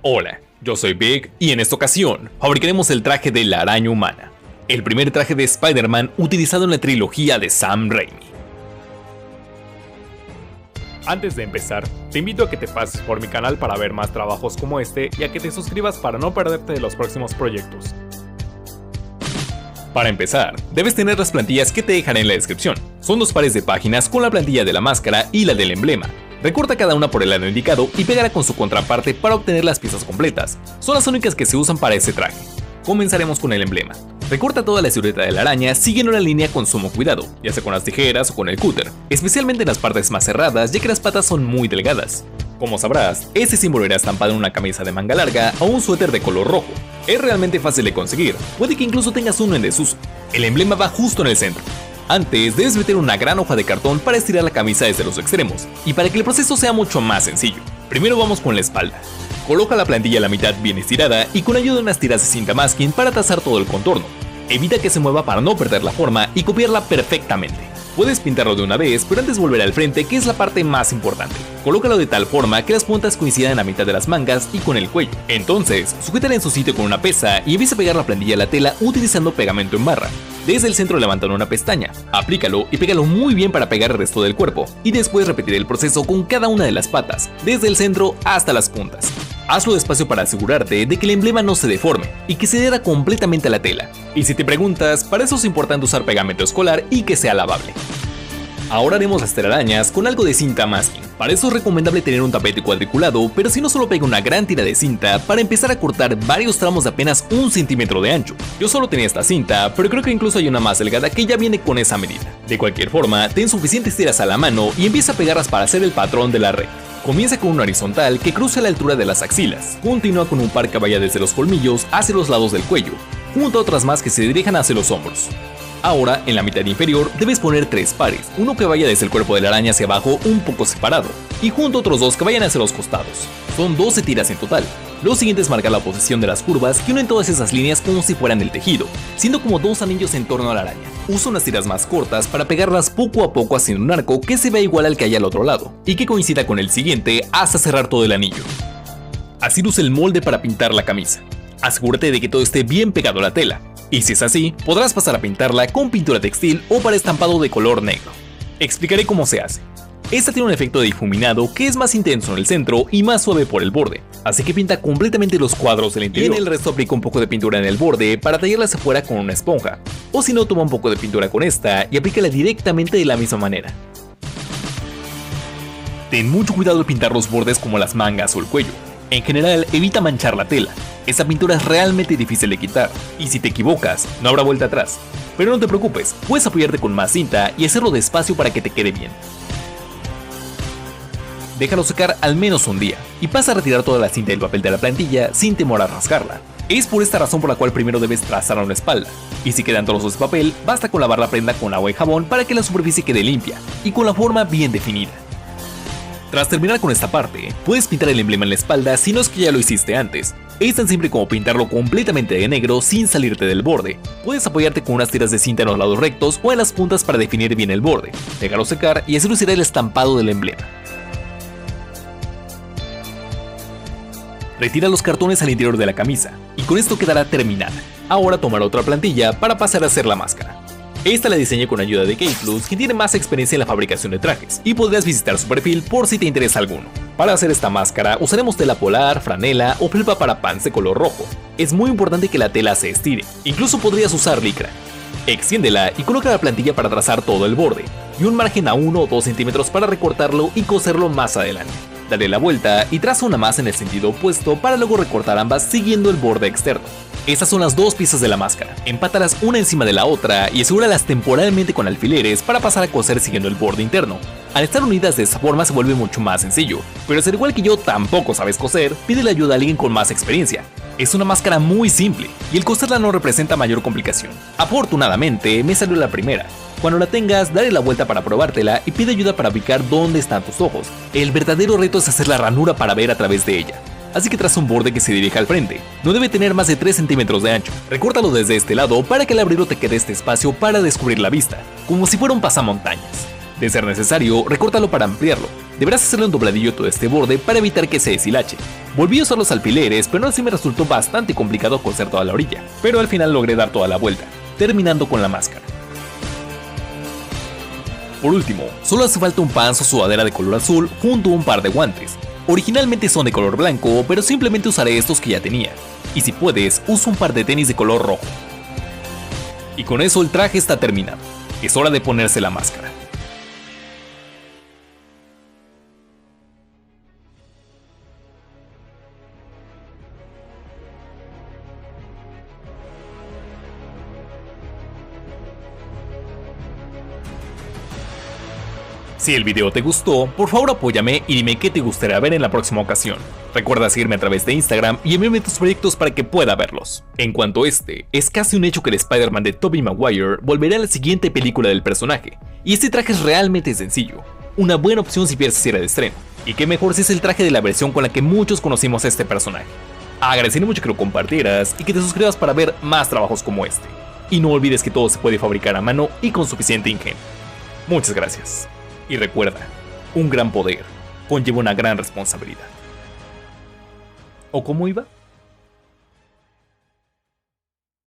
Hola, yo soy Big y en esta ocasión fabricaremos el traje de la araña humana, el primer traje de Spider-Man utilizado en la trilogía de Sam Raimi. Antes de empezar, te invito a que te pases por mi canal para ver más trabajos como este y a que te suscribas para no perderte de los próximos proyectos. Para empezar, debes tener las plantillas que te dejaré en la descripción. Son 2 pares de páginas con la plantilla de la máscara y la del emblema. Recorta cada una por el lado indicado y pégala con su contraparte para obtener las piezas completas. Son las únicas que se usan para ese traje. Comenzaremos con el emblema. Recorta toda la silueta de la araña siguiendo la línea con sumo cuidado, ya sea con las tijeras o con el cúter, especialmente en las partes más cerradas ya que las patas son muy delgadas. Como sabrás, este símbolo irá estampado en una camisa de manga larga o un suéter de color rojo. Es realmente fácil de conseguir, puede que incluso tengas uno en desuso. El emblema va justo en el centro. Antes debes meter una gran hoja de cartón para estirar la camisa desde los extremos, y para que el proceso sea mucho más sencillo. Primero vamos con la espalda. Coloca la plantilla a la mitad bien estirada y con ayuda de unas tiras de cinta masking para trazar todo el contorno. Evita que se mueva para no perder la forma y copiarla perfectamente. Puedes pintarlo de una vez, pero antes volver al frente, que es la parte más importante. Colócalo de tal forma que las puntas coincidan en la mitad de las mangas y con el cuello. Entonces, sujétala en su sitio con una pesa y empieza a pegar la plantilla a la tela utilizando pegamento en barra. Desde el centro levanta una pestaña, aplícalo y pégalo muy bien para pegar el resto del cuerpo, y después repetir el proceso con cada una de las patas, desde el centro hasta las puntas. Hazlo despacio para asegurarte de que el emblema no se deforme y que se adhiera completamente a la tela. Y si te preguntas, para eso es importante usar pegamento escolar y que sea lavable. Ahora haremos las telarañas con algo de cinta masking. Para eso es recomendable tener un tapete cuadriculado, pero si no, solo pega una gran tira de cinta para empezar a cortar varios tramos de apenas 1 centímetro de ancho. Yo solo tenía esta cinta, pero creo que incluso hay una más delgada que ya viene con esa medida. De cualquier forma, ten suficientes tiras a la mano y empieza a pegarlas para hacer el patrón de la red. Comienza con una horizontal que cruce a la altura de las axilas. Continúa con un par que vaya desde los colmillos hacia los lados del cuello, junto a otras más que se dirijan hacia los hombros. Ahora, en la mitad inferior, debes poner 3 pares, uno que vaya desde el cuerpo de la araña hacia abajo un poco separado, y junto a otros 2 que vayan hacia los costados. Son 12 tiras en total. Lo siguiente es marcar la posición de las curvas que unen todas esas líneas como si fueran del tejido, siendo como 2 anillos en torno a la araña. Usa unas tiras más cortas para pegarlas poco a poco haciendo un arco que se vea igual al que hay al otro lado, y que coincida con el siguiente hasta cerrar todo el anillo. Así luce el molde para pintar la camisa. Asegúrate de que todo esté bien pegado a la tela. Y si es así, podrás pasar a pintarla con pintura textil o para estampado de color negro. Explicaré cómo se hace. Esta tiene un efecto de difuminado que es más intenso en el centro y más suave por el borde, así que pinta completamente los cuadros del interior. Y en el resto aplica un poco de pintura en el borde para tallarla hacia afuera con una esponja, o si no, toma un poco de pintura con esta y aplícala directamente de la misma manera. Ten mucho cuidado al pintar los bordes como las mangas o el cuello. En general, evita manchar la tela. Esta pintura es realmente difícil de quitar, y si te equivocas, no habrá vuelta atrás. Pero no te preocupes, puedes apoyarte con más cinta y hacerlo despacio para que te quede bien. Déjalo secar al menos un día, y pasa a retirar toda la cinta del papel de la plantilla sin temor a rasgarla. Es por esta razón por la cual primero debes trazar a una espalda, y si quedan trozos de papel, basta con lavar la prenda con agua y jabón para que la superficie quede limpia, y con la forma bien definida. Tras terminar con esta parte, puedes pintar el emblema en la espalda si no es que ya lo hiciste antes. Es tan simple como pintarlo completamente de negro sin salirte del borde. Puedes apoyarte con unas tiras de cinta en los lados rectos o en las puntas para definir bien el borde. Déjalo secar y así lucirá el estampado del emblema. Retira los cartones al interior de la camisa y con esto quedará terminada. Ahora tomará otra plantilla para pasar a hacer la máscara. Esta la diseñé con ayuda de K-Plus, quien tiene más experiencia en la fabricación de trajes, y podrás visitar su perfil por si te interesa alguno. Para hacer esta máscara usaremos tela polar, franela o felpa para pants de color rojo. Es muy importante que la tela se estire, incluso podrías usar licra. Extiéndela y coloca la plantilla para trazar todo el borde, y un margen a 1 o 2 centímetros para recortarlo y coserlo más adelante. Dale la vuelta y traza una más en el sentido opuesto para luego recortar ambas siguiendo el borde externo. Estas son las 2 piezas de la máscara. Empátalas una encima de la otra y asegúralas temporalmente con alfileres para pasar a coser siguiendo el borde interno. Al estar unidas de esta forma se vuelve mucho más sencillo, pero si al igual que yo tampoco sabes coser, pídele ayuda a alguien con más experiencia. Es una máscara muy simple y el coserla no representa mayor complicación. Afortunadamente me salió la primera. Cuando la tengas, dale la vuelta para probártela y pide ayuda para ubicar dónde están tus ojos. El verdadero reto es hacer la ranura para ver a través de ella. Así que traza un borde que se dirija al frente. No debe tener más de 3 centímetros de ancho. Recórtalo desde este lado para que al abrirlo te quede este espacio para descubrir la vista, como si fuera un pasamontañas. De ser necesario, recórtalo para ampliarlo. Deberás hacerle un dobladillo todo este borde para evitar que se deshilache. Volví a usar los alfileres, pero aún así me resultó bastante complicado coser toda la orilla, pero al final logré dar toda la vuelta, terminando con la máscara. Por último, solo hace falta un pants o sudadera de color azul junto a un par de guantes. Originalmente son de color blanco, pero simplemente usaré estos que ya tenía. Y si puedes, usa un par de tenis de color rojo. Y con eso el traje está terminado. Es hora de ponerse la máscara. Si el video te gustó, por favor apóyame y dime qué te gustaría ver en la próxima ocasión. Recuerda seguirme a través de Instagram y envíame tus proyectos para que pueda verlos. En cuanto a este, es casi un hecho que el Spider-Man de Tobey Maguire volverá a la siguiente película del personaje, y este traje es realmente sencillo, una buena opción si pierdes era de estreno, y qué mejor si es el traje de la versión con la que muchos conocimos a este personaje. Agradecería mucho que lo compartieras y que te suscribas para ver más trabajos como este, y no olvides que todo se puede fabricar a mano y con suficiente ingenio. Muchas gracias. Y recuerda, un gran poder conlleva una gran responsabilidad. ¿O cómo iba?